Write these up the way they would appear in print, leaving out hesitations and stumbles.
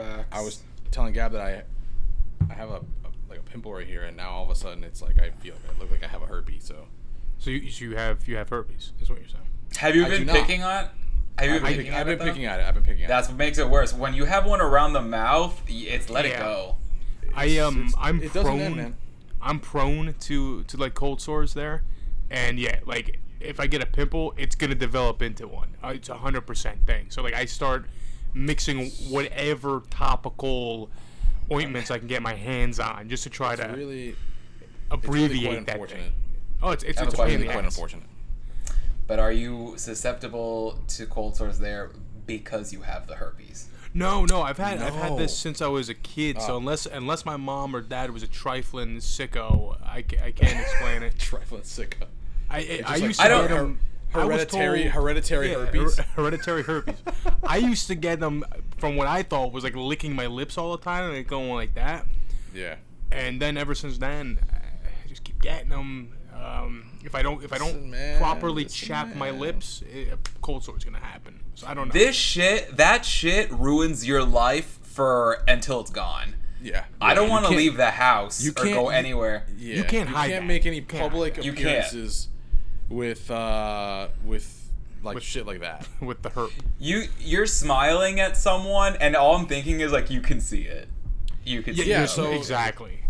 Facts. I was telling Gab that I have a pimple right here, and now all of a sudden it's like I feel like I look like I have a herpes. So you have herpes, is what you're saying. Have you been picking on? I've been picking at it. That's what makes it worse. When you have one around the mouth, it's let it go. I'm prone to like cold sores there, and like if I get a pimple, it's gonna develop into one. It's 100% thing. So like I start mixing whatever topical ointments I can get my hands on just to try to really abbreviate that thing. Oh, it's a pain in the ass. Unfortunate. But are you susceptible to cold sores there because you have the herpes? No, I've had this since I was a kid. So unless my mom or dad was a trifling sicko, I can't explain it. Trifling sicko. I used to get them. Hereditary herpes. Hereditary herpes. I used to get them from what I thought was like licking my lips all the time and like going like that. Yeah. And then ever since then, I just keep getting them. If I don't properly chap my lips, cold sore's gonna happen. So I don't know. That shit ruins your life until it's gone. Yeah. I don't want to leave the house or go anywhere. Yeah. You can't hide. You can't make any public appearances with shit like that. With the herp. You're smiling at someone, and all I'm thinking is like you can see it. You can see it. So exactly.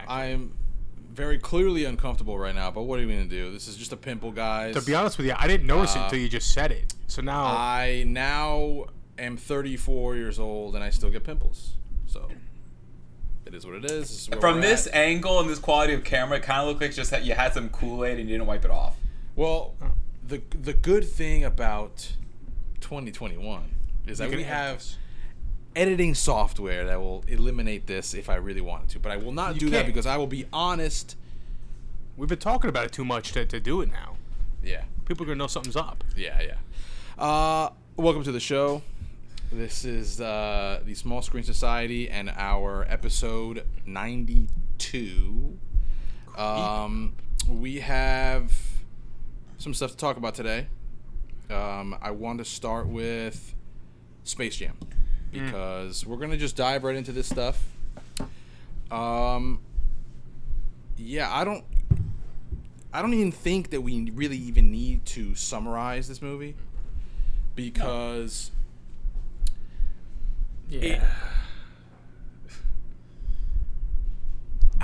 I'm very clearly uncomfortable right now, but what are we gonna do? This is just a pimple, guys. To be honest with you, I didn't notice it until you just said it. So now I am 34 years old and I still get pimples. So it is what it is. From this angle and this quality of camera, it kind of looked like just that you had some Kool-Aid and you didn't wipe it off. Well, the good thing about 2021 is that we have editing software that will eliminate this if I really wanted to, but I will not do that because I will be honest. We've been talking about it too much to do it now. Yeah. People are going to know something's up. Yeah. Welcome to the show. This is the Small Screen Society and our episode 92. We have some stuff to talk about today. I want to start with Space Jam because we're going to just dive right into this stuff. I don't even think that we really even need to summarize this movie because it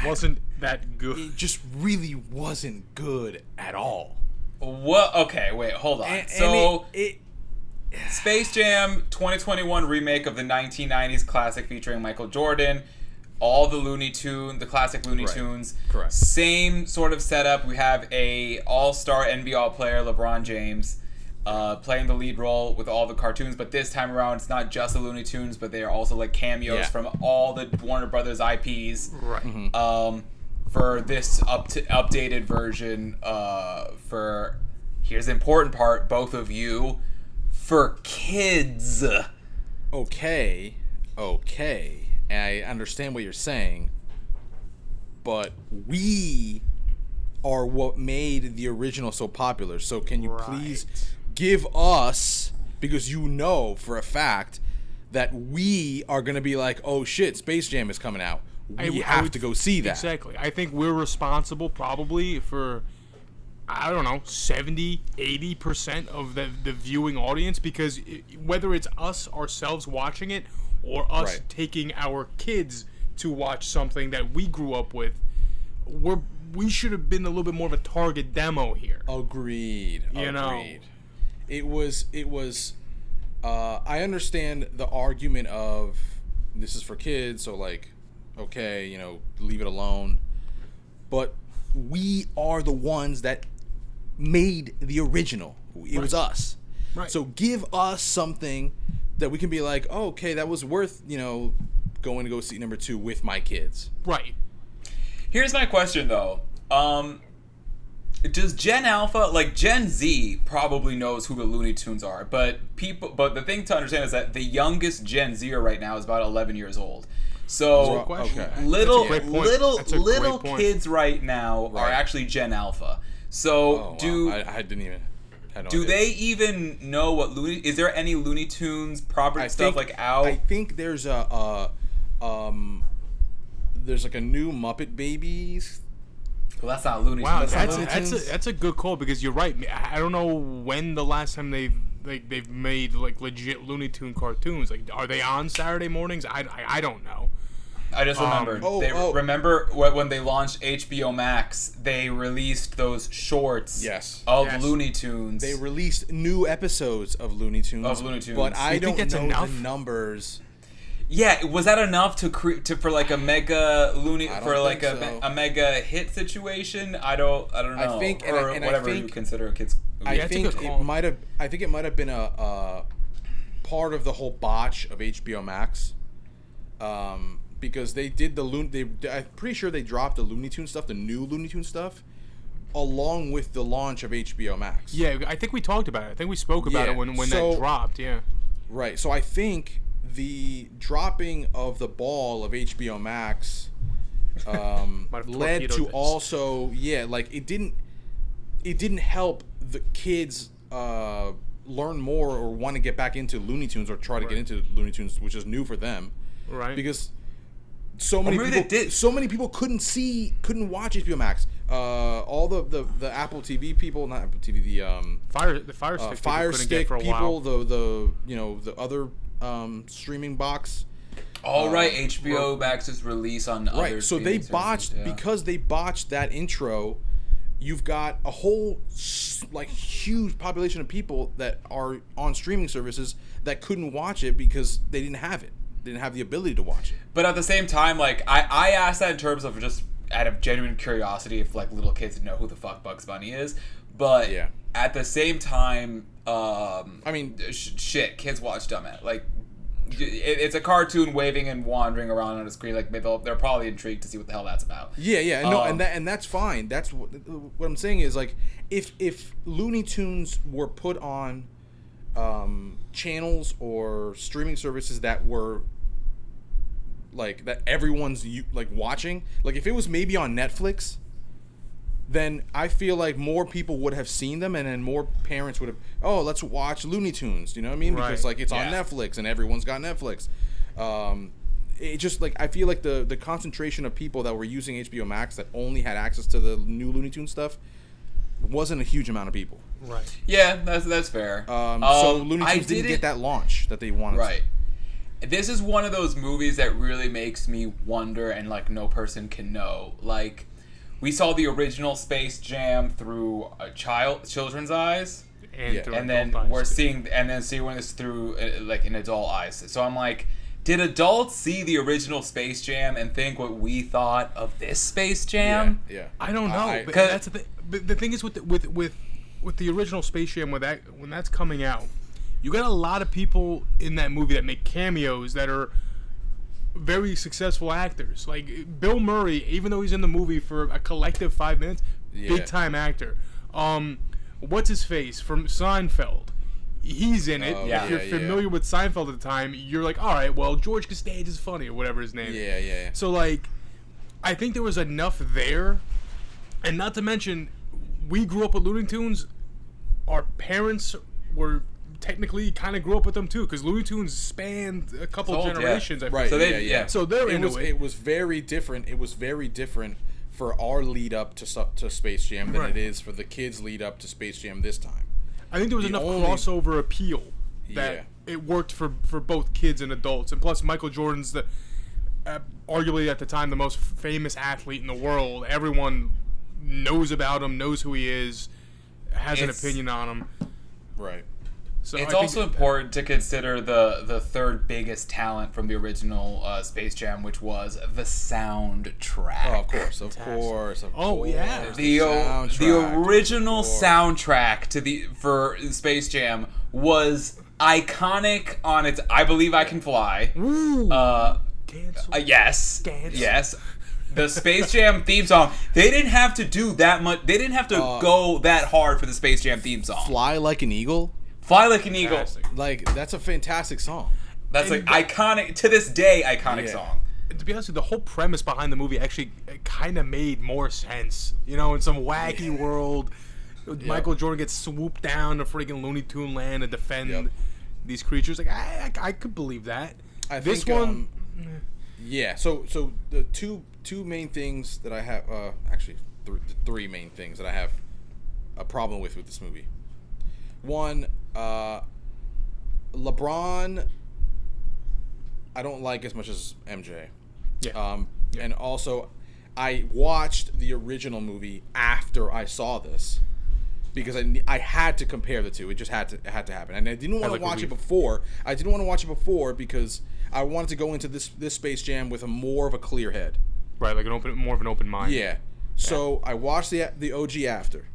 wasn't that good. It just really wasn't good at all. What? Okay, wait, hold on. Space Jam 2021 remake of the 1990s classic featuring Michael Jordan. All the classic Looney Tunes. Correct. Same sort of setup. We have a all-star NBA player, LeBron James, playing the lead role with all the cartoons. But this time around, it's not just the Looney Tunes, but they are also like cameos from all the Warner Brothers IPs. Right. Mm-hmm. For this updated version. Here's the important part, both of you, for kids. Okay. And I understand what you're saying, but we are what made the original so popular. So can you please give us, because you know for a fact that we are going to be like, oh shit, Space Jam is coming out. We have to go see that. Exactly. I think we're responsible probably for, I don't know, 70, 80% of the viewing audience, because whether it's us ourselves watching it or us taking our kids to watch something that we grew up with, we should have been a little bit more of a target demo here. Agreed. You know, it was. I understand the argument of this is for kids, so like, okay, leave it alone. But we are the ones that made the original. It was us. Right. So give us something that we can be like, oh, okay, that was worth, going to go see number 2 with my kids. Right. Here's my question, though. Does Gen Alpha, like Gen Z, probably knows who the Looney Tunes are, but the thing to understand is that the youngest Gen Zer right now is about 11 years old. So little kids right now are actually Gen Alpha. So I didn't even. Had no Do idea. they even know what Looney? Is there any Looney Tunes property stuff out? I think there's there's like a new Muppet Babies. Well, that's not Looney Tunes. Wow, That's not Looney Tunes. that's a good call because you're right. I don't know when the last time they've made like legit Looney Tune cartoons. Like, are they on Saturday mornings? I don't know. I just remembered. Remember when they launched HBOMax, they released those shorts of Looney Tunes. They released new episodes of Looney Tunes. But I don't know the numbers. Yeah, was that enough to for like a mega a mega hit situation? I don't know. I think whatever you consider a kid's movie. I think it might have been a part of the whole botch of HBO Max. Because they did I'm pretty sure they dropped the Looney Tunes stuff, the new Looney Tunes stuff, along with the launch of HBO Max. Yeah, I think we talked about it. I think we spoke about it when that dropped. Yeah. Right. So I think the dropping of the ball of HBO Max led to also it didn't help the kids learn more or want to get back into Looney Tunes or try to get into Looney Tunes, which is new for them. Right. Because so many people couldn't watch HBO Max. All the Apple TV people, not Apple TV, the Fire Stick people, the other streaming box. All right, HBO Max's release on other. Right, so they botched because they botched that intro. You've got a whole huge population of people that are on streaming services that couldn't watch it because they didn't have it. They didn't have the ability to watch it. But at the same time, like I asked that in terms of just out of genuine curiosity if like little kids know who the fuck Bugs Bunny is. But at the same time, I mean, shit, kids watch Dumbass. Like, it's a cartoon waving and wandering around on a screen. Like, they're probably intrigued to see what the hell that's about. No, and that's fine. That's what I'm saying is like if Looney Tunes were put on channels or streaming services that were like that everyone's like watching, like if it was maybe on Netflix, then I feel like more people would have seen them, and then more parents would have, let's watch Looney Tunes, you know what I mean? Right. Because like it's on Netflix and everyone's got Netflix. It just like I feel like the concentration of people that were using HBO Max that only had access to the new Looney Tunes stuff wasn't a huge amount of people. Right. Yeah, that's fair. So Looney Tunes didn't get that launch that they wanted. Right. This is one of those movies that really makes me wonder, and like no person can know. Like, we saw the original Space Jam through a children's eyes, and then we're seeing this through like an adult eyes. So I'm like, did adults see the original Space Jam and think what we thought of this Space Jam? Yeah. I don't know. But that's the thing. But the thing is with the original Space Jam, when that's coming out, you got a lot of people in that movie that make cameos that are very successful actors. Like Bill Murray, even though he's in the movie for a collective 5 minutes, big time actor. What's his face from Seinfeld? He's in it. If you're familiar with Seinfeld at the time, you're like, all right, well, George Costanza is funny, or whatever his name is. Yeah. So, like, I think there was enough there. And not to mention, we grew up with Looney Tunes. Our parents were technically kind of grew up with them, too, because Looney Tunes spanned a couple generations. Right. So so they're into it. It was very different. It was very different for our lead up to Space Jam than it is for the kids' lead up to Space Jam this time. I think there was enough crossover appeal that it worked for both kids and adults. And plus, Michael Jordan's arguably at the time the most famous athlete in the world. Everyone knows about him, knows who he is, has an opinion on him. Right. So it's also important to consider the third biggest talent from the original Space Jam, which was the soundtrack. Oh, of course. Yeah. The original soundtrack for Space Jam was iconic on its I Believe I Can Fly. Yes. The Space Jam theme song. They didn't have to do that much. They didn't have to go that hard for the Space Jam theme song. Fly Like an Eagle. Fly Like an Eagle. Like, that's a fantastic song. That's like iconic, to this day, iconic song. To be honest with you, the whole premise behind the movie actually kind of made more sense. You know, in some wacky world, Michael Jordan gets swooped down to freaking Looney Tune land to defend these creatures. Like I could believe that. This one. Yeah. So the two main things that I have, actually three main things that I have a problem with this movie. One, LeBron, I don't like as much as MJ. Yeah. And also, I watched the original movie after I saw this because I had to compare the two. It just had to happen, and I didn't want to watch it before. I didn't want to watch it before because I wanted to go into this Space Jam with more of a clear head. Right, like more of an open mind. Yeah. So I watched the OG after,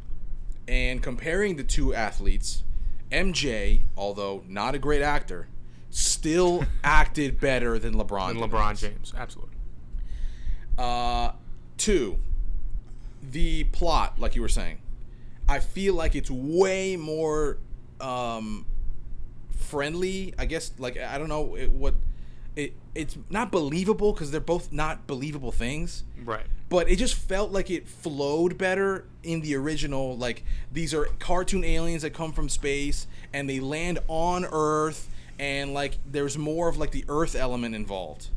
and comparing the two athletes, MJ, although not a great actor, still acted better than LeBron. Than LeBron James, absolutely. Two, the plot, like you were saying, I feel like it's way more friendly. I guess, like, I don't know it's not believable because they're both not believable things. Right. But it just felt like it flowed better in the original. Like, these are cartoon aliens that come from space and they land on Earth, and like there's more of like the Earth element involved.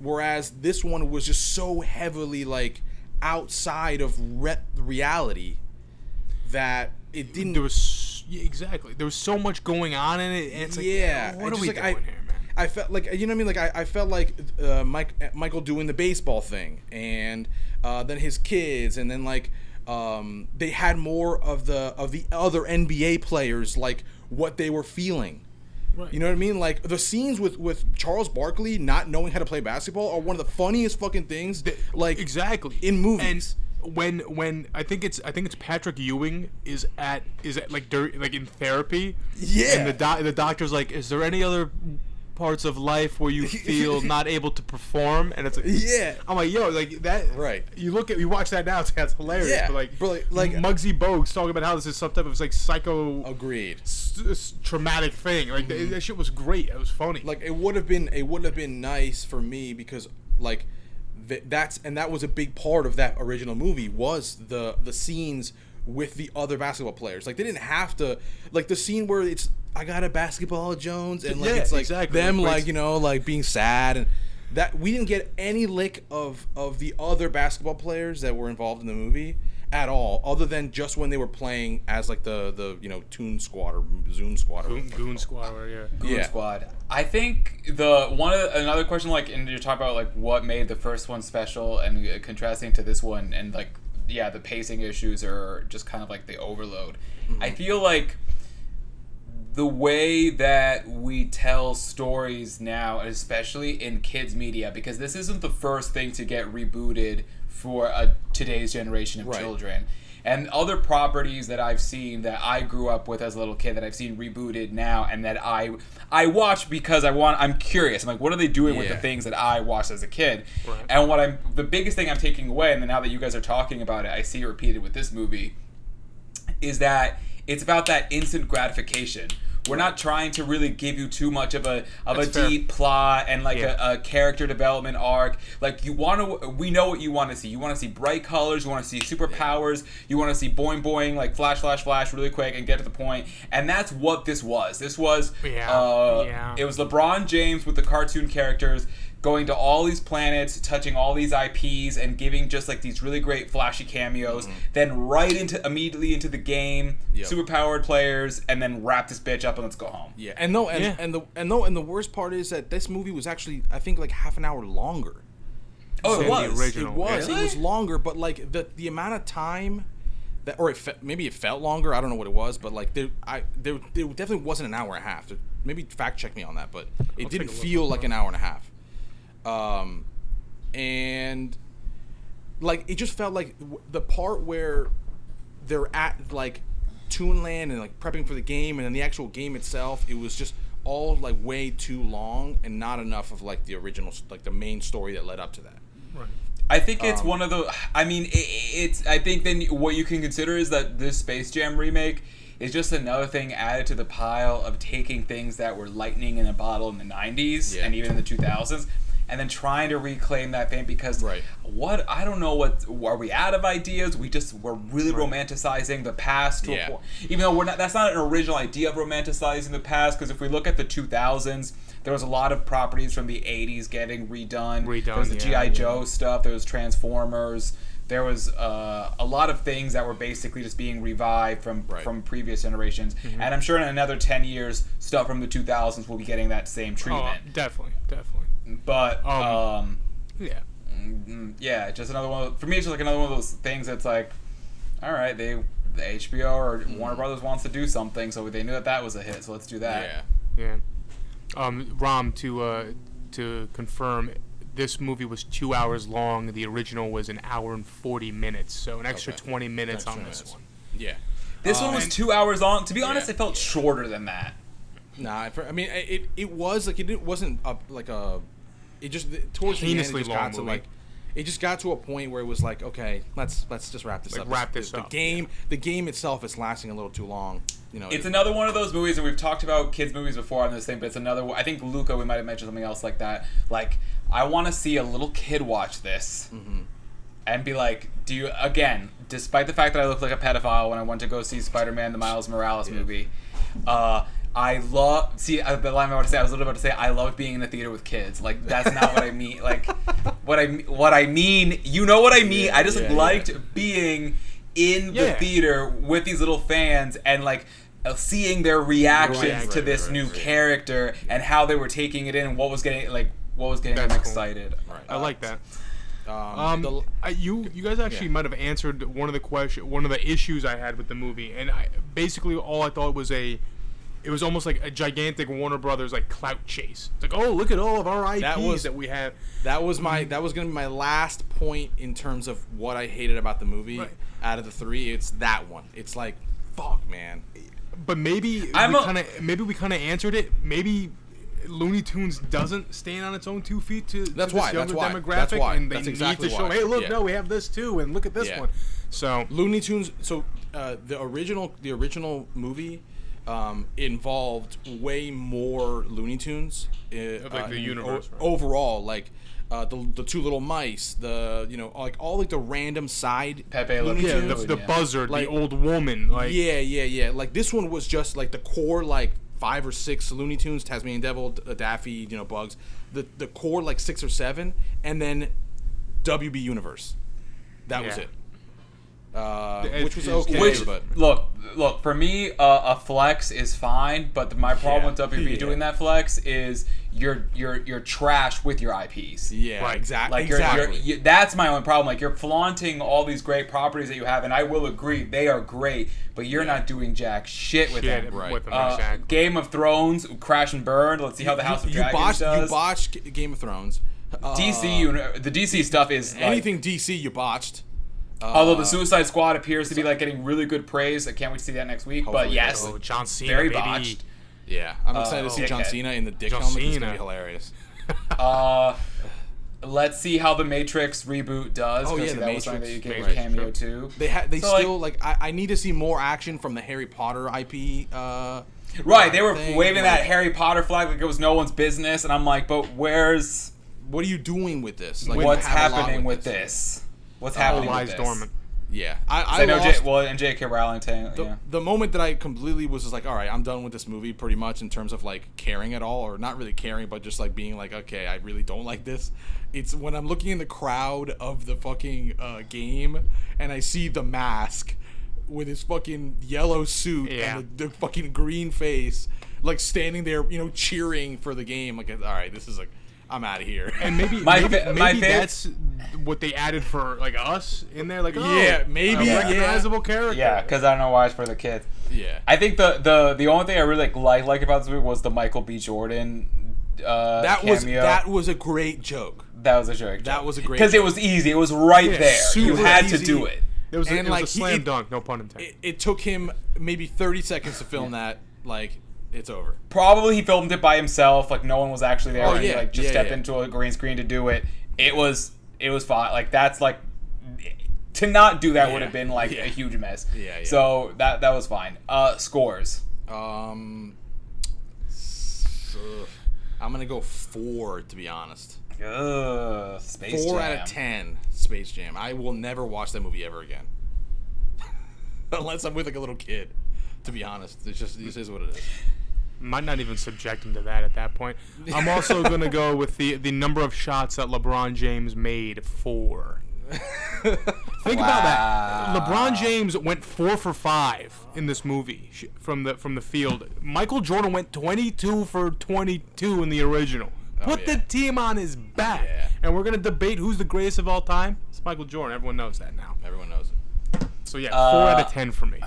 Whereas this one was just so heavily like outside of reality that it didn't. There was so much going on in it. And it's like, what are we doing here, man? I felt like, you know what I mean? Like I felt like Michael doing the baseball thing, and then his kids, and then like they had more of the other NBA players, like what they were feeling. Right. You know what I mean? Like the scenes with Charles Barkley not knowing how to play basketball are one of the funniest fucking things. Like exactly in movies. And when I think it's Patrick Ewing is at like in therapy. Yeah. And the doctor's like, is there any other parts of life where you feel not able to perform? And it's like, yeah, I'm like, yo, like that, right? You watch that now, it's hilarious. Yeah, but like Muggsy Bogues talking about how this is some type of like psycho, agreed, traumatic thing. Like that shit was great. It was funny. Like it would have been nice for me because like that was a big part of that original movie was the scenes with the other basketball players. Like they didn't have to, like the scene where it's I got a basketball, Jones, and like it's like exactly. Them like, you know, like being sad, and that we didn't get any lick of the other basketball players that were involved in the movie at all, other than just when they were playing as like the you know Toon Squad or Zoom Squad or Goon Squad, Goon Squad. I think another question, like, and you're talking about like what made the first one special and contrasting to this one, and like the pacing issues are just kind of like the overload. I feel like the way that we tell stories now, especially in kids media, because this isn't the first thing to get rebooted for today's generation of children. And other properties that I've seen that I grew up with as a little kid that I've seen rebooted now and that I watch because I'm curious. I'm like, what are they doing with the things that I watched as a kid? Right. And the biggest thing I'm taking away, and then now that you guys are talking about it, I see it repeated with this movie, is that it's about that instant gratification. We're not trying to really give you too much of a deep plot and like a character development arc. Like we know what you want to see. You want to see bright colors. You want to see superpowers. You want to see boing boing, like flash flash flash, really quick and get to the point. And that's what this was. This was it was LeBron James with the cartoon characters going to all these planets, touching all these IPs, and giving just like these really great flashy cameos. Then immediately into the game, superpowered players, and then wrap this bitch up and let's go home. Yeah, and the worst part is that this movie was actually, I think, like half an hour longer. Oh, it was. The original. It was. Really? It was longer, but like the amount of time that, or maybe it felt longer. I don't know what it was, but like there definitely wasn't an hour and a half. Maybe fact check me on that, but it didn't feel like an hour and a half. And like it just felt like the part where they're at like Toonland and like prepping for the game, and then the actual game itself, it was just all like way too long and not enough of like the original, like the main story that led up to that. Right. I think it's one of the. I mean, it's. I think then what you can consider is that this Space Jam remake is just another thing added to the pile of taking things that were lightning in a bottle in the 90s and even in the 2000s. and then trying to reclaim that fame because Right. I don't know are we out of ideas? We're really romanticizing the past to a point. Even though that's not an original idea of romanticizing the past, because if we look at the 2000s, there was a lot of properties from the 80s getting redone. There was the G.I. Joe stuff, there was Transformers. There was a lot of things that were basically just being revived from previous generations. Mm-hmm. And I'm sure in another 10 years, stuff from the 2000s will be getting that same treatment. Oh, definitely. But, yeah. just another one. For me, it's just like another one of those things that's like, all right, the HBO or Warner Brothers wants to do something, so they knew that was a hit, so let's do that. Yeah. Ram, to confirm, this movie was 2 hours long. The original was an hour and 40 minutes, so an extra 20 minutes on this one. Yeah. This one was 2 hours long. To be honest, it felt shorter than that. Nah, I mean, it was like it wasn't it just towards the end it just got to like it just got to a point where it was like, okay, let's just wrap this up. Wrap this up. The game itself is lasting a little too long. You know, it's another one of those movies, and we've talked about kids movies before on this thing, but it's another. I think Luca, we might have mentioned something else like that. Like, I want to see a little kid watch this and be like, do you, again, despite the fact that I look like a pedophile when I went to go see Spider-Man, the Miles Morales movie, I love, the line I was literally about to say, I love being in the theater with kids. Like, that's not what I mean. Like, what I mean, you know what I mean. I just liked being in the theater with these little fans and, like, seeing their reactions to this new character and how they were taking it in and what was getting them excited. Right. I like that. You guys actually might have answered one of the issues I had with the movie, and basically all I thought was it was almost like a gigantic Warner Brothers like clout chase. It's like, oh, look at all of our IPs that we have. That was going to be my last point in terms of what I hated about the movie. Right. Out of the three, it's that one. It's like, fuck, man. But maybe we kind of answered it. Maybe Looney Tunes doesn't stand on its own 2 feet to this younger demographic, and they need to show, hey, look, no, we have this too, and look at this one. So Looney Tunes. So the original movie involved way more Looney Tunes. Like the universe overall, like. The two little mice, like all like the random side Pepe Le Pew, the buzzard, like, the old woman, like like this one was just like the core like 5 or 6 Looney Tunes, Tasmanian Devil, Daffy, Bugs, the core like 6 or 7, and then WB Universe. That was it. Which was okay. But look for me, a flex is fine, but my problem with WB doing that flex is you're trash with your IPs. Yeah, right. Exactly. Like that's my only problem. Like, you're flaunting all these great properties that you have, and I will agree they are great, but you're not doing jack shit with them. Right. With them, exactly. Game of Thrones, crash and burn. Let's see how the House of Dragons does. You botched Game of Thrones. DC, the DC stuff is anything DC you botched. Although the Suicide Squad appears to be like getting really good praise. I can't wait to see that next week. But yes, John Cena, very baby. botched. Yeah, I'm excited to see John Cena in the dick helmet. It's gonna be hilarious. Let's see how the Matrix reboot does. Oh yeah, that the Matrix. Was something that you gave a cameo to. They still like I need to see more action from the Harry Potter IP. Right, they were waving that Harry Potter flag like it was no one's business, and I'm like, but where's? What are you doing with this? Like, what's happening with this? What's happening with this? Dormant. Yeah, I know. And J.K. Rowling. The moment that I completely was just like, all right, I'm done with this movie, pretty much in terms of like caring at all, or not really caring, but just like being like, okay, I really don't like this. It's when I'm looking in the crowd of the fucking game, and I see the Mask with his fucking yellow suit and the fucking green face, like standing there, cheering for the game. Like, all right, this is like, I'm out of here. And maybe that's what they added for like us in there. Like, maybe a recognizable character. Yeah, because I don't know why it's for the kids. Yeah, I think the only thing I really like about this movie was the Michael B. Jordan cameo. That was a great joke. That was a joke. That was a great because it was easy. It was right there. You had to do it. It was a slam dunk. No pun intended. It took him maybe 30 seconds to film that. Like, it's over. Probably he filmed it by himself. Like, no one was actually there. He just stepped into a green screen to do it. It was fine. Like, that's like, to not do that would have been like a huge mess. Yeah. So that was fine. Scores. I I'm gonna go 4, to be honest. Space 4 Jam. out of 10. Space Jam. I will never watch that movie ever again, unless I'm with like a little kid. To be honest, this is what it is. Might not even subject him to that at that point. I'm also gonna go with the number of shots that LeBron James made. 4. Think about that. LeBron James went 4 for 5 in this movie from the field. Michael Jordan went 22 for 22 in the original. Put the team on his back, and we're gonna debate who's the greatest of all time. It's Michael Jordan. Everyone knows that now. Everyone knows it. So yeah, 4 out of 10 for me.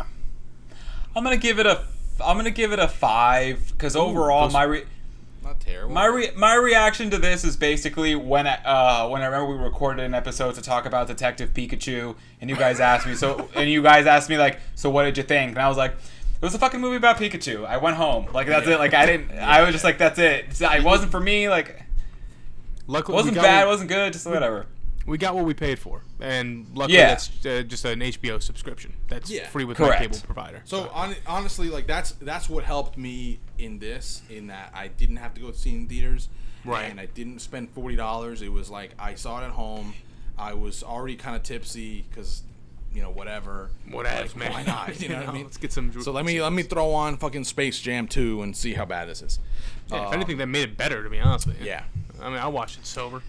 I'm gonna give it a 5 because overall Not terrible. my reaction to this is basically when I remember we recorded an episode to talk about Detective Pikachu, and you guys asked me like, so what did you think? And I was like, it was a fucking movie about Pikachu. I went home. Like, that's it. Like, I was just like, that's it. It wasn't for me. Like, Luckily, wasn't bad. It wasn't good. Just whatever. We got what we paid for, and luckily that's just an HBO subscription. That's free with my cable provider. So honestly, like that's what helped me in this, in that I didn't have to go see it in theaters, right? And I didn't spend $40. It was like I saw it at home. I was already kind of tipsy because, whatever. Whatever, man. Why not? You know what I mean? Let's get some. So let me throw on fucking Space Jam 2 and see how bad this is. Yeah, if anything, that made it better, to be honest with you. Yeah. I mean, I watched it sober.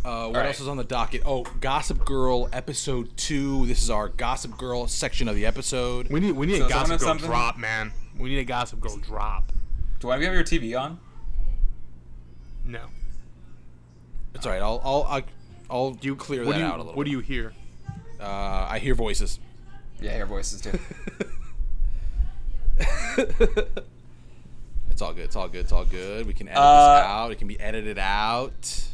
What else is on the docket? Oh, Gossip Girl episode 2. This is our Gossip Girl section of the episode. We need a Gossip Girl drop, man. We need a Gossip Girl drop. Do I have your TV on? No. It's all right. I'll clear that out a little. What do you hear? I hear voices. Yeah, I hear voices too. It's all good. It's all good. It's all good. We can edit this out. It can be edited out.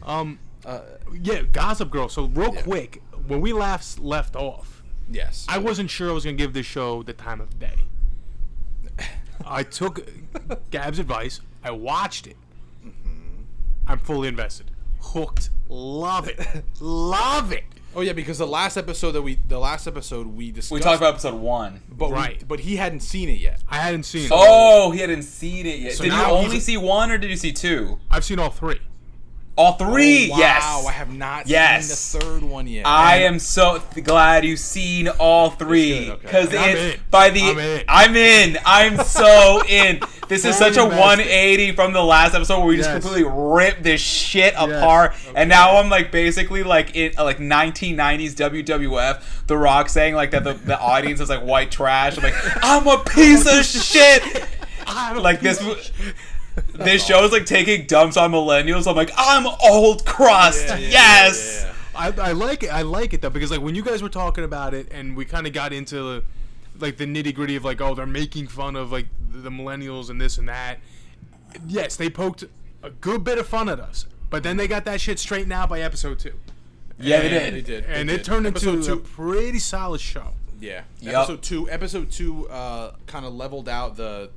Yeah, Gossip Girl. So real quick, when we left off, yes, I wasn't sure I was gonna give this show the time of day. I took Gab's advice. I watched it. I'm fully invested, hooked, love it, love it. Oh yeah, because the last episode we discussed. We talked about episode 1. But but he hadn't seen it yet. I hadn't seen it. Oh, he hadn't seen it yet. So did you now only see 1 or did you see 2? I've seen all 3. All 3, Oh, wow, yes. I have not seen the third one yet. I am so glad you've seen all 3 because I'm in. I'm so in. This is such a 180 from the last episode where we just completely ripped this shit apart, and now I'm like basically like in like 1990s WWF, The Rock saying like that the audience is like white trash. I'm like, I'm a piece of shit. Like this show is like taking dumps on millennials. I'm like, I'm old crust. Yes. I like it. I like it though because like when you guys were talking about it and we kind of got into like the nitty gritty of like, oh, they're making fun of like the millennials and this and that. Yes, they poked a good bit of fun at us, but then they got that shit straightened out by episode 2. Yeah, they did. And it turned into a pretty solid show. Yeah. Yep. Episode 2 kind of leveled out the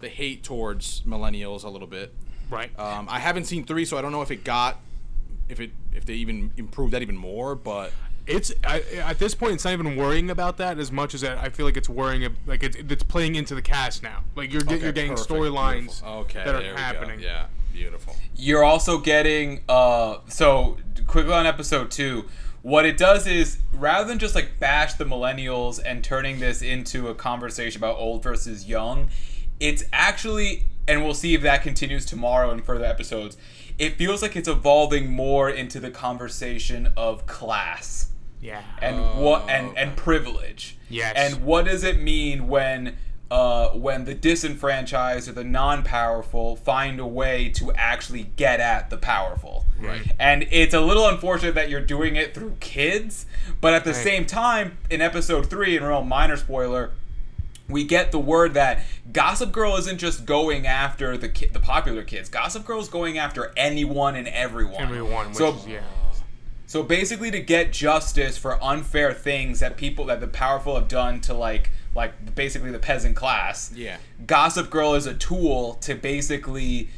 hate towards millennials a little bit. Right. I haven't seen 3, so I don't know if they even improved that even more, but at this point it's not even worrying about that as much as I feel like it's worrying like it's playing into the cast now. Like you're getting storylines that are happening. Yeah, beautiful. You're also getting so quickly on episode 2. What it does is, rather than just like bash the millennials and turning this into a conversation about old versus young, it's actually, and we'll see if that continues tomorrow in further episodes, it feels like it's evolving more into the conversation of class. Yeah. And privilege. Yes. And what does it mean when the disenfranchised or the non-powerful find a way to actually get at the powerful. Right. And it's a little unfortunate that you're doing it through kids, but at the same time, in episode 3, in a real minor spoiler, we get the word that Gossip Girl isn't just going after the popular kids. Gossip Girl is going after anyone and everyone. So basically, to get justice for unfair things that the powerful have done to like basically the peasant class. Yeah. Gossip Girl is a tool to basically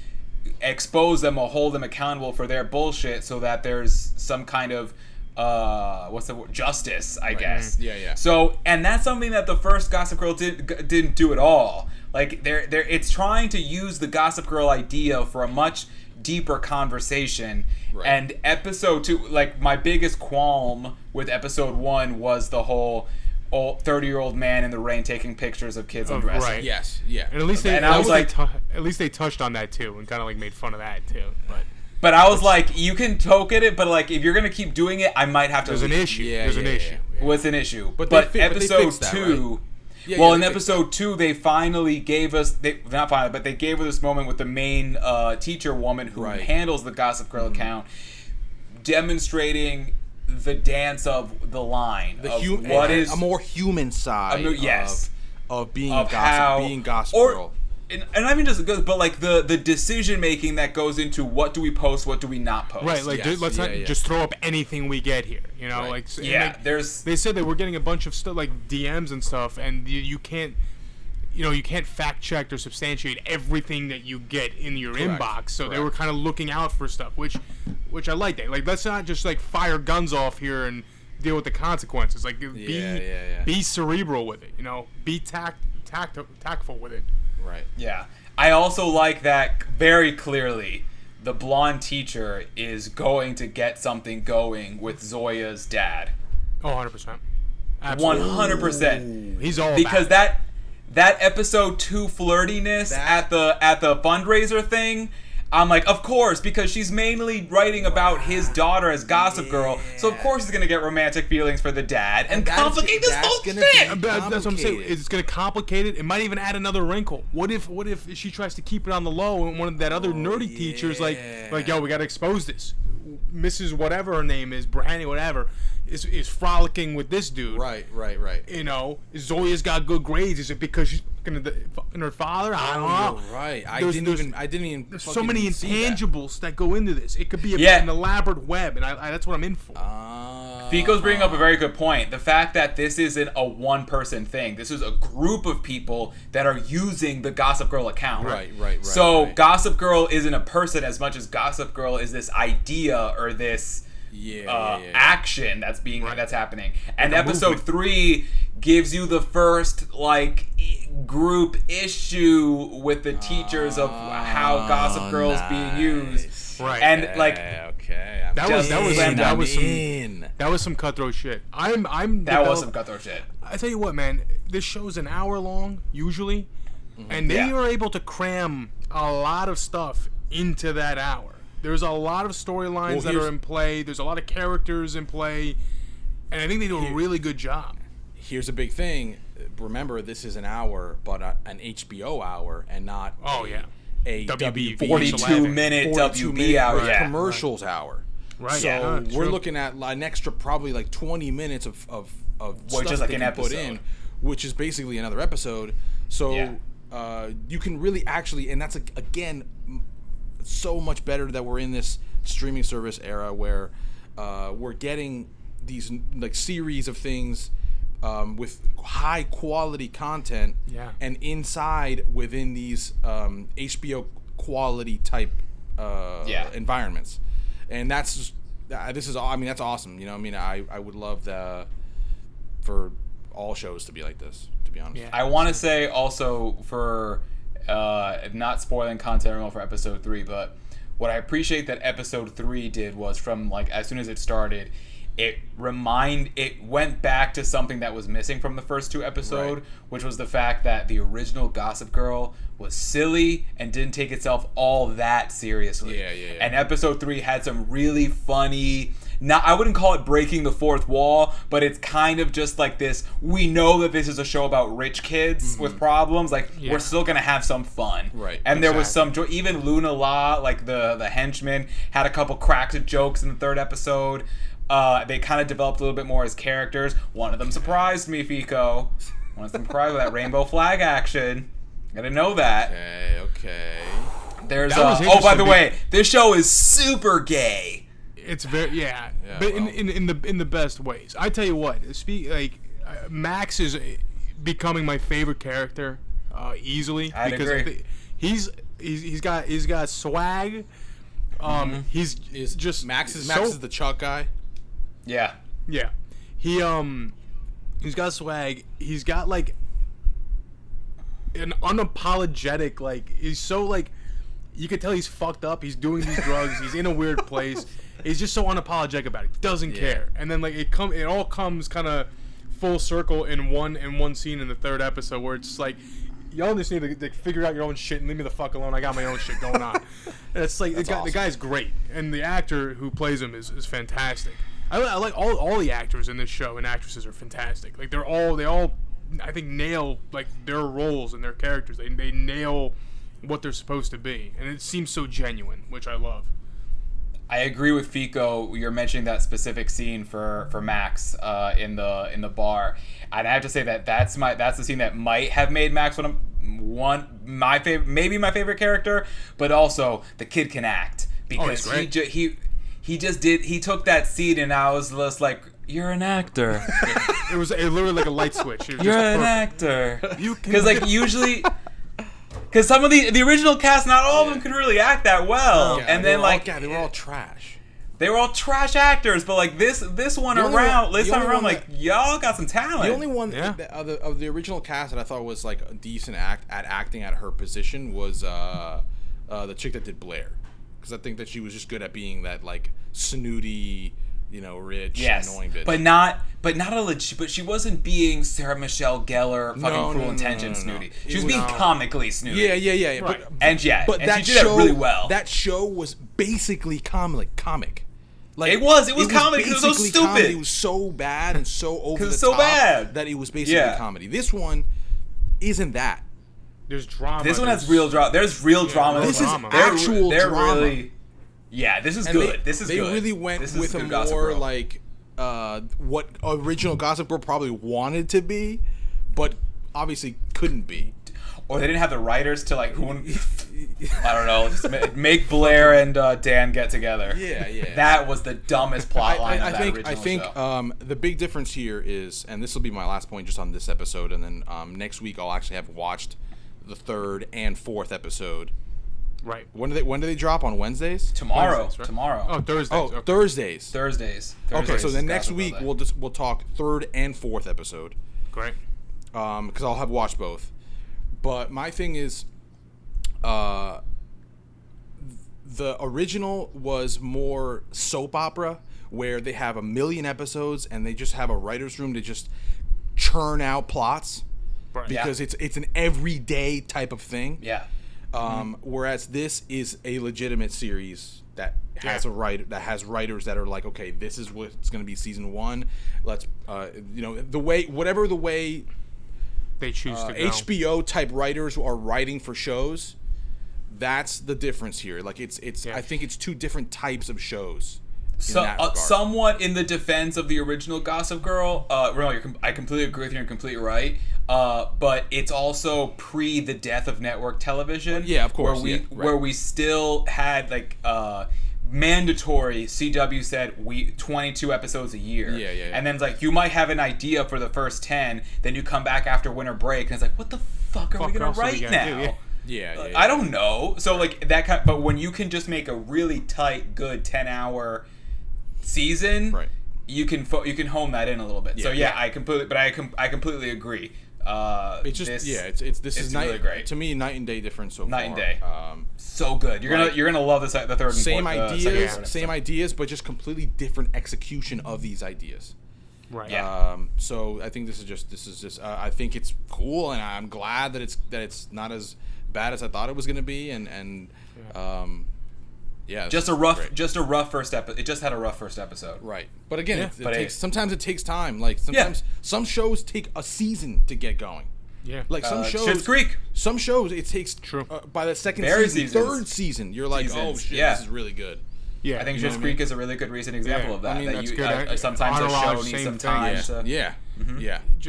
expose them or hold them accountable for their bullshit, so that there's some kind of what's the word? Justice, I guess. Yeah. So, and that's something that the first Gossip Girl didn't do at all. Like, it's trying to use the Gossip Girl idea for a much deeper conversation. Right. And episode 2, like, my biggest qualm with episode 1 was the whole 30-year-old man in the rain taking pictures of kids undressing. Right. Yes. Yeah. And at least they, And I was like, at least they touched on that too, and kind of like made fun of that too. But I was like, you can poke at it, but like, if you're gonna keep doing it, I might have to. There's an issue. Yeah, There's an issue. What's an issue? But episode fixed that, 2. right? Yeah, Well, yeah, in they fixed episode 2, they finally gave us, they gave us this moment with the main teacher woman who handles the Gossip Girl account, demonstrating the dance of the line. What is a more human side of being of Gossip Girl. And I mean just good, but like the decision making that goes into what do we post, what do we not post. Right, like let's not just throw up anything we get here, you know, like they said that we're getting a bunch of stuff like DMs and stuff, and you can't, you can't fact check or substantiate everything that you get in your inbox. So they were kind of looking out for stuff, which I like that. Like, let's not just like fire guns off here and deal with the consequences. Like, be cerebral with it, be tactful with it. Right. Yeah. I also like that very clearly the blonde teacher is going to get something going with Zoya's dad. Oh, 100%. Absolutely. 100%. He's all because about that episode 2 flirtiness at the fundraiser thing, I'm like, of course, because she's mainly writing about his daughter as Gossip Girl, so of course he's gonna get romantic feelings for the dad and complicate this whole thing. That's what I'm saying. It's gonna complicate it. It might even add another wrinkle. What if she tries to keep it on the low and one of that other nerdy teachers like, yo, we gotta expose this. Mrs. whatever her name is, Brandy, whatever, is frolicking with this dude. Right. Zoya's got good grades. Is it because she's fucking her father? I don't know. Right. I didn't even. There's so many intangibles that go into this. It could be an elaborate web, and that's what I'm in for. Fico's bringing up a very good point. The fact that this isn't a one-person thing. This is a group of people that are using the Gossip Girl account. Right. So Gossip Girl isn't a person as much as Gossip Girl is this idea or this action that's happening. And episode 3 gives you the first group issue with the teachers of how Gossip Girl is being used. Right. And that was some cutthroat shit. That was some cutthroat shit. I tell you what, man, this show's an hour long usually, and they are able to cram a lot of stuff into that hour. There's a lot of storylines that are in play. There's a lot of characters in play, and I think they do a really good job. Here's a big thing. Remember, this is an hour, but an HBO hour, and not a WB 42-minute WB hour, commercials hour. Right. So we're looking at an extra probably 20 minutes of stuff just like that an they can episode. put in, which is basically another episode. So you can really actually, and that's again so much better that we're in this streaming service era where we're getting these series of things with high quality content, and inside within these HBO quality type environments, and that's that's awesome. I would love for all shows to be like this, to be honest. I want to say also for not spoiling content for episode 3, but what I appreciate that episode 3 did was from as soon as it started, it went back to something that was missing from the first 2 episodes, which was the fact that the original Gossip Girl was silly and didn't take itself all that seriously. And episode 3 had some really funny, I wouldn't call it breaking the fourth wall, but it's kind of just like this, we know that this is a show about rich kids with problems, we're still gonna have some fun. And there was some joy. Even Luna La, the henchman, had a couple cracks of jokes in the 3rd episode. They kind of developed a little bit more as characters. One of them surprised me, Fico. One of them surprised with that rainbow flag action. Gotta know that. Okay. There's by the way, this show is super gay. It's very but in the best ways. I tell you what, Max is becoming my favorite character easily. I'd agree. He's got swag. Max is the Chuck guy. Yeah. Yeah. He's got swag. He's got like an unapologetic, like, he's so like, you could tell he's fucked up. He's doing these drugs. He's in a weird place. He's just so unapologetic about it. Doesn't care. And then like it all comes kind of full circle in one scene in the third episode where it's like, y'all just need to figure out your own shit and leave me the fuck alone. I got my own shit going on. And it's like the guy's great, and the actor who plays him is fantastic. I like all the actors in this show and actresses are fantastic. Like they all I think nail like their roles and their characters. They nail what they're supposed to be, and it seems so genuine, which I love. I agree with Fico. You're mentioning that specific scene for Max in the bar, and I have to say that's the scene that might have made Max my favorite character, but also the kid can act because he took that scene and I was just like, you're an actor. It was literally like a light switch. You're an actor. Because like usually. Because some of the original cast, not all of them could really act that well, and then they were all trash. They were all trash actors, but like this one around, like y'all got some talent. The only one of the original cast that I thought was like a decent acting at her position was the chick that did Blair, because I think that she was just good at being that like snooty, rich, annoying bitch. But she wasn't being Sarah Michelle Gellar, fucking Cruel Intentions snooty. She was being comically snooty. Yeah. Right. And she did that really well. That show was basically comic. Like it was comedy because it was so stupid. Comedy. It was so bad and so over the so top bad that it was basically comedy. This one isn't that. There's drama. This one has real drama. There's real drama. This is actual drama. Really, this is good. They really went with a more like what original Gossip Girl probably wanted to be, but obviously couldn't be. Or they didn't have the writers to like I don't know, just make Blair and Dan get together. Yeah. That was the dumbest plot line of that original show. The big difference here is, and this will be my last point just on this episode, and then next week I'll actually have watched the third and fourth episode. Right. When do they drop? On Wednesdays? Tomorrow. Wednesdays, right? Tomorrow. Oh, Thursdays. Oh, Okay. Thursdays. Okay, so then next week we'll talk third and fourth episode. Great. Because I'll have watched both. But my thing is, the original was more soap opera, where they have 1 million episodes and they just have a writer's room to just churn out plots, Right. because it's an everyday type of thing. Yeah. Whereas this is a legitimate series that has has writers that are like, okay, this is what's going to be season 1. Let's the way They choose to go. HBO type writers are writing for shows. That's the difference here. Like it's I think it's two different types of shows. So, somewhat in the defense of the original Gossip Girl, I completely agree with you. You're completely right. But it's also pre the death of network television. Yeah, of course. Where we still had like mandatory. CW said 22 episodes a year. Yeah. And then it's like you might have an idea for the first 10, then you come back after winter break, and it's like, what the fuck are we gonna write now? Yeah. I don't know. So like that but when you can just make a really tight, good 10-hour season, right, you can hone that in a little bit. I completely agree. It's just this is really great. To me, night and day difference so far. Night and day. So good. You're gonna love this the third and same fourth. Same ideas, but just completely different execution of these ideas. Right. Yeah. So I think this is just I think it's cool, and I'm glad that it's not as bad as I thought it was gonna be, just a rough first episode. It just had a rough first episode. Right. But again, sometimes it takes time. Like sometimes some shows take a season to get going. Yeah. Like some shows. Schitt's Creek. Some shows it takes by the second third season, you're like, oh shit, this is really good. Yeah. I think Schitt's Creek is a really good recent example of that. I mean, that's good. Sometimes a show needs some time. Yeah.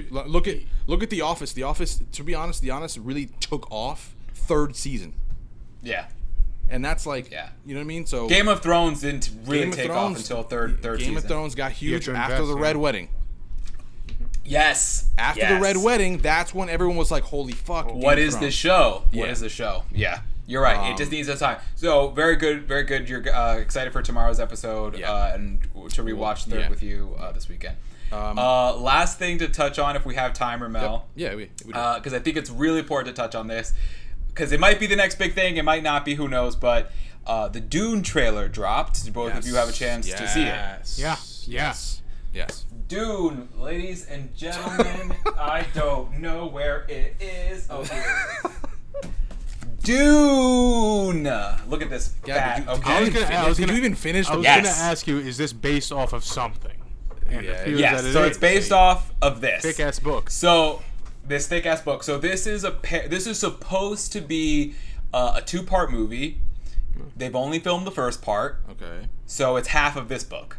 Look at The Office. The Office, to be honest, really took off third season. Yeah. And that's like, you know what I mean? So Game of Thrones didn't really take off until third season. Game of Thrones got huge after the Red Wedding. Yes. After the Red Wedding, that's when everyone was like, holy fuck. What is this show? What is the show? Yeah. You're right. It just needs some time. So very good, very good. You're excited for tomorrow's episode and to rewatch Third with you this weekend. Last thing to touch on, if we have time, Ramel. Yep. Yeah, we do. Because I think it's really important to touch on this. Because it might be the next big thing. It might not be. Who knows? But the Dune trailer dropped. Did both of you have a chance to see it? Yes. Dune, ladies and gentlemen. I don't know where it is. Oh, here it is. Dune. Look at this. Did you even finish? I was going to ask you, is this based off of something? Yes. So it's based off of this thick ass book. So this is supposed to be a 2-part movie. They've only filmed the first part. Okay. So it's half of this book.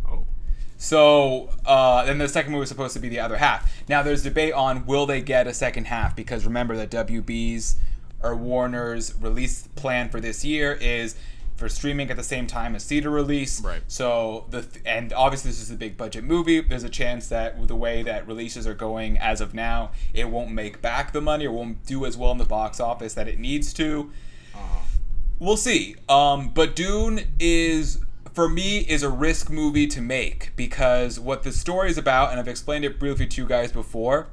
Oh. So then the second movie is supposed to be the other half. Now there's debate on will they get a second half, because remember that WB's or Warner's release plan for this year is for streaming at the same time as theater release. Right. So and obviously this is a big budget movie. There's a chance that with the way that releases are going as of now, it won't make back the money or won't do as well in the box office that it needs to. We'll see. But Dune for me is a risk movie to make, because what the story is about, and I've explained it briefly to you guys before.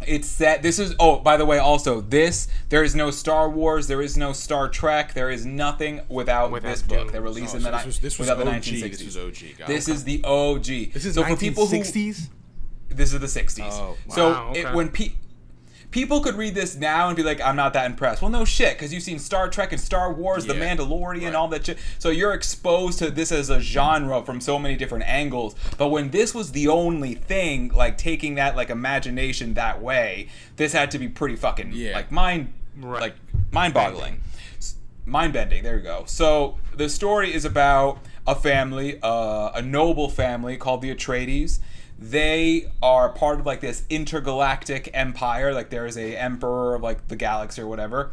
It's set. This is. Oh, by the way, also there is no Star Wars. There is no Star Trek. There is nothing without this book. They released in the 1960s. This was OG. This is the OG. This is so 1960s. This is the 60s. Oh, wow. So when people could read this now and be like, I'm not that impressed. Well, no shit, because you've seen Star Trek and Star Wars, The Mandalorian, all that shit. So you're exposed to this as a genre from so many different angles. But when this was the only thing, like taking that like imagination that way, this had to be pretty fucking like mind-boggling. Mind-bending, there you go. So the story is about a family, a noble family called the Atreides. They are part of like this intergalactic empire. Like there is a emperor of like the galaxy or whatever.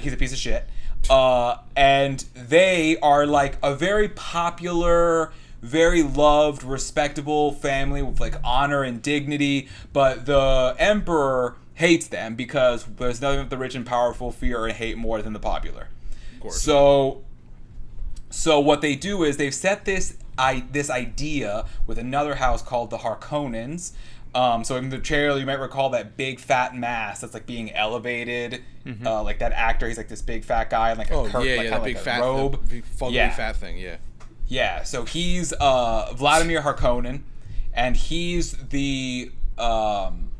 He's a piece of shit. And they are like a very popular, very loved, respectable family with like honor and dignity. But the emperor hates them because there's nothing that the rich and powerful fear and hate more than the popular. Of course. So what they do is they've set this idea with another house called the Harkonnens. So in the trailer, you might recall that big fat mass that's like being elevated. Like that actor, he's like this big fat guy in like a big fat robe, big fugly fat thing. Yeah. So he's Vladimir Harkonnen, and he's the Baron.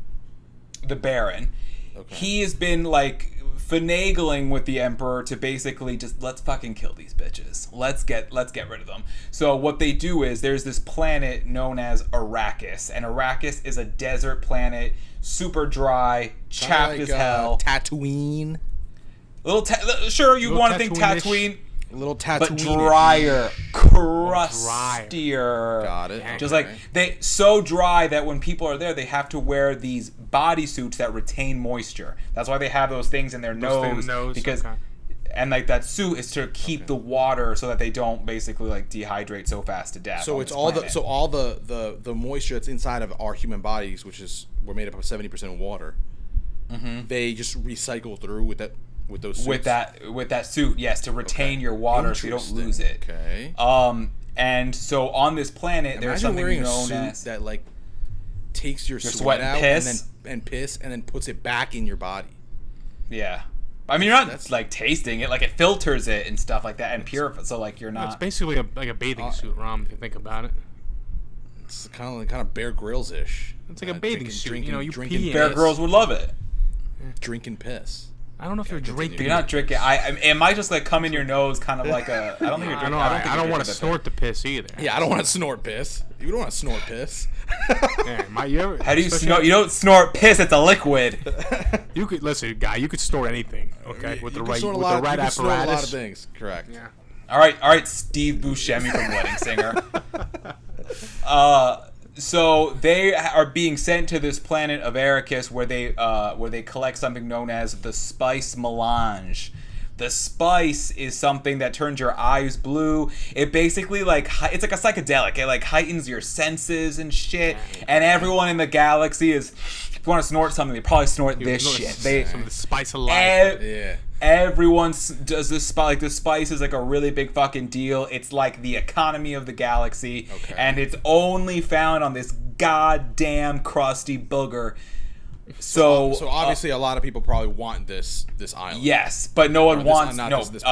Okay. He has been like finagling with the Emperor to basically just let's fucking kill these bitches. Let's get rid of them. So what they do is there's this planet known as Arrakis, and Arrakis is a desert planet, super dry, chapped as hell. Tatooine. Sure, you want to think Tatooine. A little Tatooine, but drier, crustier. Got it. Just like so dry that when people are there, they have to wear these bodysuits that retain moisture. That's why they have those things in their nose because, and like that suit is to keep the water so that they don't basically like dehydrate so fast to death. So it's all the moisture that's inside of our human bodies, which is we're made up of 70% water. They just recycle through with that. With those suits? With that suit, yes, to retain your water so you don't lose it. Okay. And so on this planet, there's something known as that like takes your sweat out and piss and then puts it back in your body. Yeah. I mean, you're not like tasting it, like it filters it and stuff like that and purifies. So like you're not. It's basically like a bathing suit, Rom. If you think about it. It's kind of Bear Grylls ish. It's like a bathing suit. You pee. Bear Grylls would love it. Drinking piss. I don't know if you're drinking. You're not drinking. It might just like come in your nose, kind of like a. I don't think you're drinking. I don't want to snort the piss either. Yeah, I don't want to snort piss. You don't want to snort piss. How do you snort? You don't snort piss. It's a liquid. You could listen, guy. You could snort anything. Okay, with the right apparatus. Snort a lot of things. Correct. Yeah. All right, Steve Buscemi from Wedding Singer. So they are being sent to this planet of Arrakis where they collect something known as the spice melange. The spice is something that turns your eyes blue. It basically it's like a psychedelic. It like heightens your senses and shit. And everyone in the galaxy is, if you want to snort something, they probably snort this shit. Some of the spice of life. Everyone does this spice. Like, the spice is like a really big fucking deal. It's like the economy of the galaxy, and it's only found on this goddamn crusty booger. So obviously, a lot of people probably want this island. Yes, but no one wants this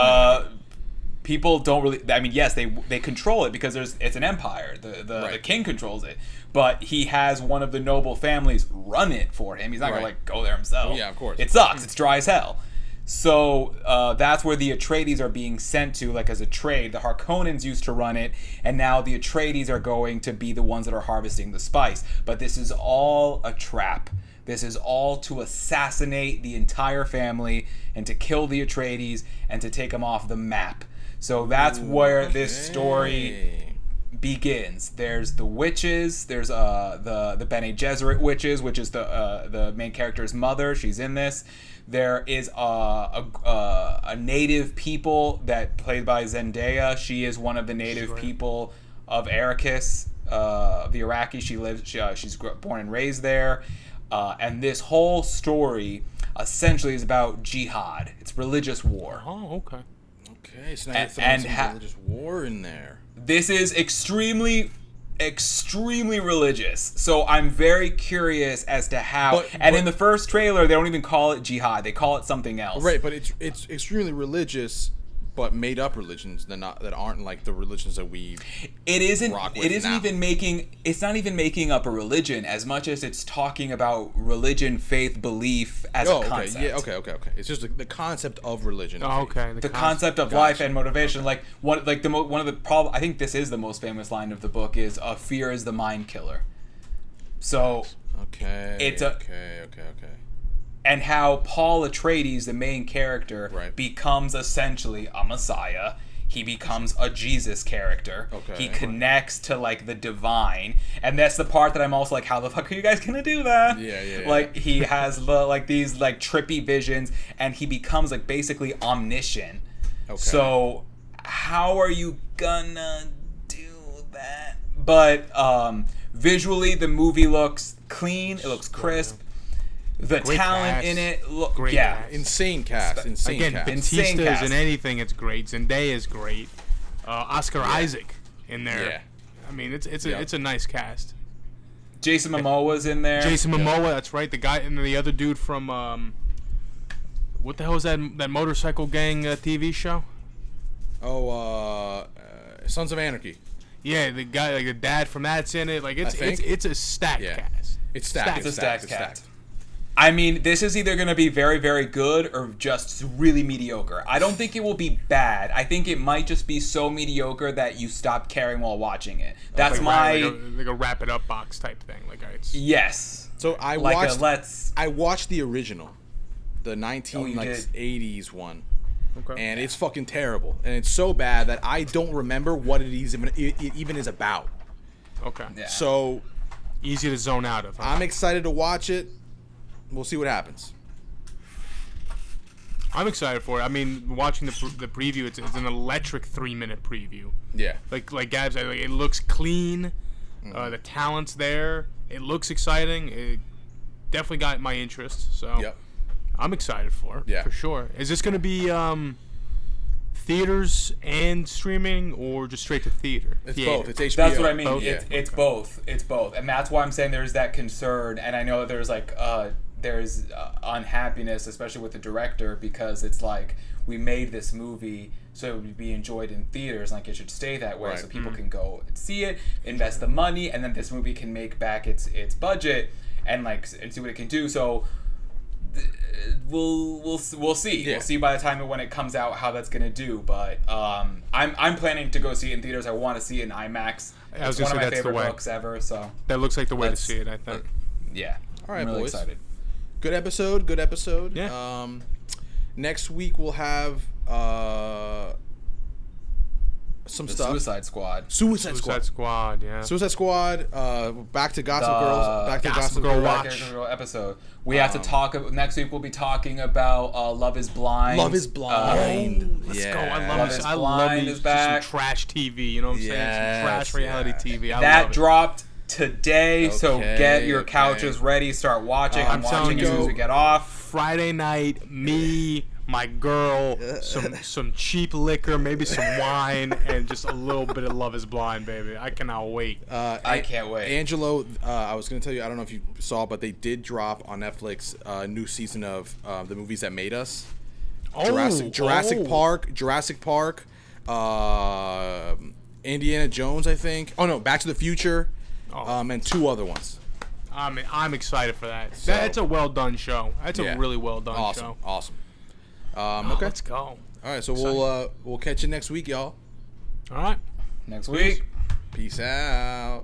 people don't really. I mean, yes, they control it because it's an empire. The king controls it, but he has one of the noble families run it for him. He's not gonna like go there himself. Well, yeah, of course. It sucks. It's dry as hell. So that's where the Atreides are being sent to, like, as a trade. The Harkonnens used to run it, and now the Atreides are going to be the ones that are harvesting the spice. But this is all a trap. This is all to assassinate the entire family and to kill the Atreides and to take them off the map. So that's where this story begins. There's the witches. There's the Bene Gesserit witches, which is the main character's mother. She's in this. There is a native people that played by Zendaya. She is one of the native people of Arrakis, the Iraqi. She's born and raised there. And this whole story essentially is about jihad. It's religious war. Oh, okay. Okay, so now you're throwing some religious war in there. This is extremely religious. So I'm very curious as to how. But in the first trailer, they don't even call it jihad. They call it something else. Right, but it's extremely religious, but made up religions that aren't like the religions that we. It's not even making up a religion as much as it's talking about religion, faith, belief as a concept. Yeah, okay. It's just the concept of religion. Oh, okay. The concept of life and motivation. Okay. I think this is the most famous line of the book is fear is the mind killer. So okay. And how Paul Atreides, the main character, becomes essentially a messiah. He becomes a Jesus character. Okay. He connects to, like, the divine. And that's the part that I'm also like, how the fuck are you guys gonna do that? Yeah. Like, he has these like trippy visions, and he becomes, like, basically omniscient. Okay. So how are you gonna do that? But visually, the movie looks clean. It looks crisp. The great talent cast. In it, insane cast. Again, cast. Batista's in anything, it's great. Zendaya is great. Oscar Isaac in there. Yeah. I mean, it's a nice cast. Jason Momoa's in there. Jason Momoa, that's right. The guy and the other dude from what the hell is that motorcycle gang TV show? Oh, Sons of Anarchy. Yeah, the guy, like the dad from that's in it. Like it's a stacked cast. It's stacked. It's a stacked cast. I mean, this is either going to be very, very good or just really mediocre. I don't think it will be bad. I think it might just be so mediocre that you stop caring while watching it. That's like a wrap it up box type thing. Yes. So I watched the original, the 1980s one. Okay. And it's fucking terrible, and it's so bad that I don't remember what it even is about. Okay. Yeah. So easy to zone out of. Huh? I'm excited to watch it. We'll see what happens. I'm excited for it. I mean, watching the preview, it's an electric 3-minute preview. Yeah. Like Gab said, it looks clean. The talent's there. It looks exciting. It definitely got my interest. So yep. I'm excited for it. Yeah. For sure. Is this going to be theaters and streaming, or just straight to theater? It's both. It's HBO. That's what I mean. Both? It's both. It's both. And that's why I'm saying there's that concern. And I know that there's unhappiness, especially with the director, because it's like, we made this movie so it would be enjoyed in theaters, like it should stay that way, so people can go see it, invest the money, and then this movie can make back its budget and see what it can do. So we'll see. Yeah. We'll see by the time when it comes out how that's gonna do. But I'm planning to go see it in theaters. I want to see it in IMAX. It's one of my favorite books ever. So that looks like the way to see it, I think. Yeah. All right, I'm really boys. excited. Good episode. Yeah. Next week we'll have some stuff. Suicide Squad. Suicide Squad. Yeah. Suicide Squad. Back to Gossip Girls. Back to Gossip Girl episode. We have to talk. Next week we'll be talking about Love Is Blind. Let's go. I love me some trash TV. You know what I'm saying? Some trash reality TV. That dropped today, so get your couches ready. Start watching. I'm watching as soon as we get off. Friday night, me, my girl, some cheap liquor, maybe some wine, and just a little bit of Love Is Blind, baby. I cannot wait. I can't wait. Angelo, I was going to tell you, I don't know if you saw, but they did drop on Netflix a new season of the movies that made us. Jurassic Park, Indiana Jones, I think. Oh no, Back to the Future, and 2 other ones. I'm excited for that. So, That's a well done show. That's a really well done show. Awesome. Okay, let's go. All right, so we'll catch you next week, y'all. All right, next week. Peace out.